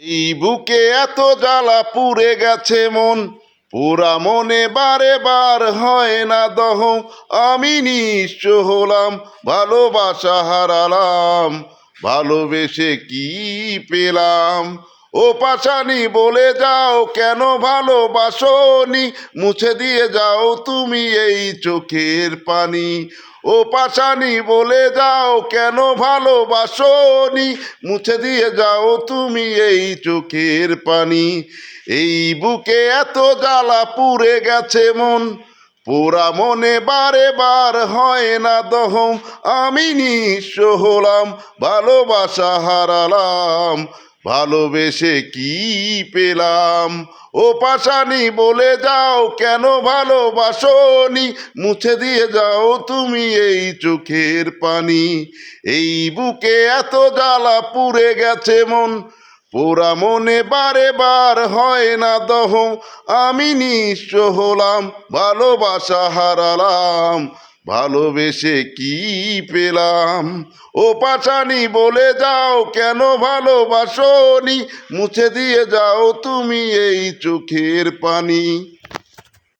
এই বুকে এত জ্বালা পুড়ে গেছে মন, পোড়া মনে বারে বার হয় না দহন। আমি নিঃস্ব হলাম, ভালোবাসা হারালাম, ভালোবেসে কি পেলাম? ও পাশানি বলে যাও কেন ভালোবাসনি, মুছে দিয়ে যাও তুমি এই চোখের পানি। ও পাশানি বলে যাও কেন ভালোবাসনি, মুছে দিয়ে যাও তুমি এই চোখের পানি। এই বুকে এত জ্বালা পুড়ে গেছে মন, পোড়া মনে বারে বার হয় না দহন। আমি নিঃস্ব হলাম, ভালোবাসা হারালাম, ভালোবেসে কি পেলাম? ও পাশানি বলে যাও কেন ভালোবাসনি, মুছে দিয়ে যাও তুমি এই চোখের পানি। এই বুকে এত জ্বালা পুড়ে গেছে মন, পোড়া মনে বারে বার হয় না দহন। আমি নিঃস্ব হলাম, ভালোবাসা হারালাম, ভালোবেসে কি পেলাম? ও পাশানি বলে যাও কেন ভালোবাসনি, মুছে দিয়ে যাও তুমি এই চোখের পানি।